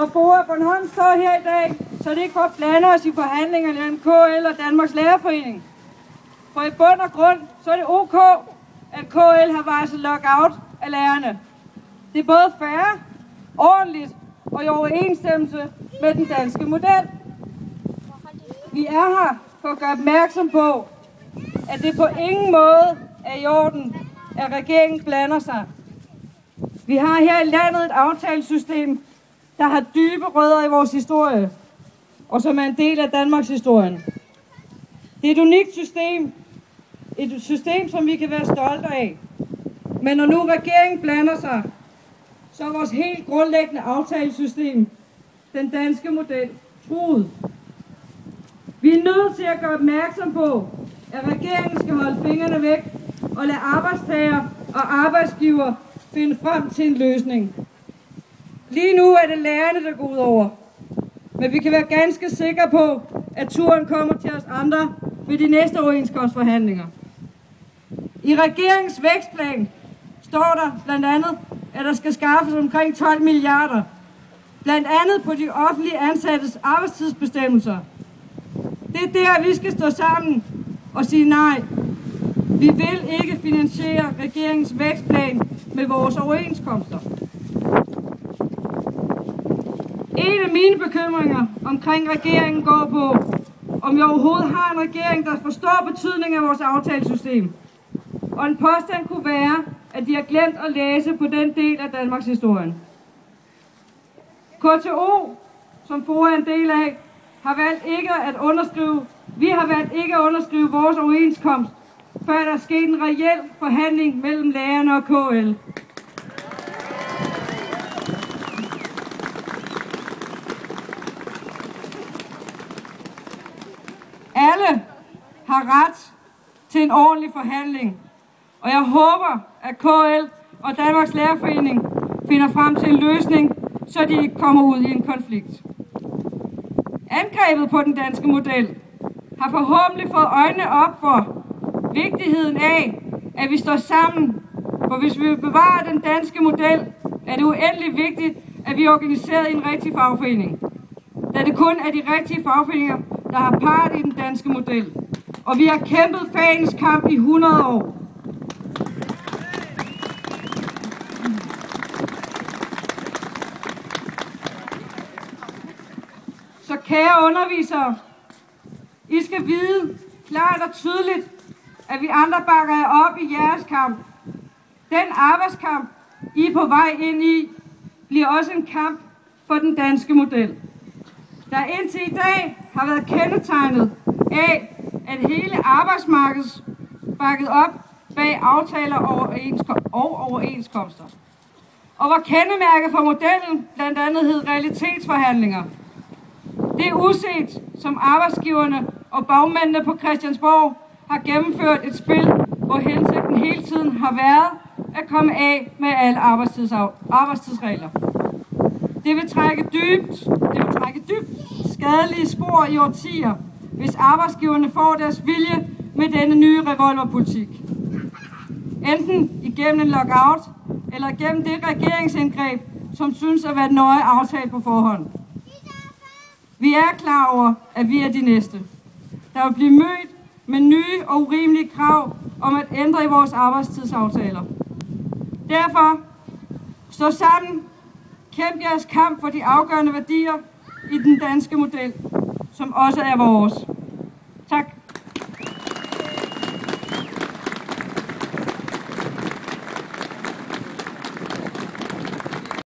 Når FOA Bornholm står her i dag, så er det ikke for at blande os i forhandlingerne mellem KL og Danmarks Lærerforening. For i bund og grund, så er det OK, at KL har varslet lockout af lærerne. Det er både fair, ordentligt og i overensstemmelse med den danske model. Vi er her for at gøre opmærksom på, at det på ingen måde er i orden, at regeringen blander sig. Vi har her i landet et aftalesystem, der har dybe rødder i vores historie, og som er en del af Danmarks historien. Det er et unikt system, et system, som vi kan være stolte af. Men når nu regeringen blander sig, så er vores helt grundlæggende aftalesystem, den danske model, truet. Vi er nødt til at gøre opmærksom på, at regeringen skal holde fingrene væk og lade arbejdstager og arbejdsgiver finde frem til en løsning. Lige nu er det lærerne, der går ud over. Men vi kan være ganske sikre på, at turen kommer til os andre ved de næste overenskomstforhandlinger. I regeringens vækstplan står der blandt andet, at der skal skaffes omkring 12 milliarder. Blandt andet på de offentlige ansattes arbejdstidsbestemmelser. Det er der, vi skal stå sammen og sige nej. Vi vil ikke finansiere regeringens vækstplan med vores overenskomster. En af mine bekymringer omkring regeringen går på, om vi overhovedet har en regering, der forstår betydningen af vores aftalesystem. Og en påstand kunne være, at de har glemt at læse på den del af Danmarks historien. KTO, som FOA er en del af, har valgt ikke at underskrive vores overenskomst, før der er sket en reel forhandling mellem lærerne og KL. Alle har ret til en ordentlig forhandling, og jeg håber, at KL og Danmarks Lærerforening finder frem til en løsning, så de ikke kommer ud i en konflikt. Angrebet på den danske model har forhåbentlig fået øjnene op for vigtigheden af, at vi står sammen, for hvis vi vil bevare den danske model, er det uendelig vigtigt, at vi er organiseret i en rigtig fagforening. Da det kun er de rigtige fagforeninger, der har part i den danske model. Og vi har kæmpet fagens kamp i 100 år. Så kære undervisere, I skal vide klart og tydeligt, at vi andre bakker jer op i jeres kamp. Den arbejdskamp, I er på vej ind i, bliver også en kamp for den danske model. Der indtil i dag har været kendetegnet af, at hele arbejdsmarkedet bakket op bag aftaler og overenskomster. Og hvor kendemærket for modellen blandt andet hed realitetsforhandlinger. Det er uset, som arbejdsgiverne og bagmændene på Christiansborg har gennemført et spil, hvor hensigten hele tiden har været at komme af med alle arbejdstidsregler. Det vil trække dybt skadelige spor i årtier, hvis arbejdsgiverne får deres vilje med denne nye revolverpolitik. Enten igennem en lockout, eller gennem det regeringsindgreb, som synes at være nøje aftalt på forhånd. Vi er klar over, at vi er de næste, der vil blive mødt med nye og urimelige krav om at ændre i vores arbejdstidsaftaler. Derfor, stå sammen, kæmp jeres kamp for de afgørende værdier i den danske model, som også er vores. Tak.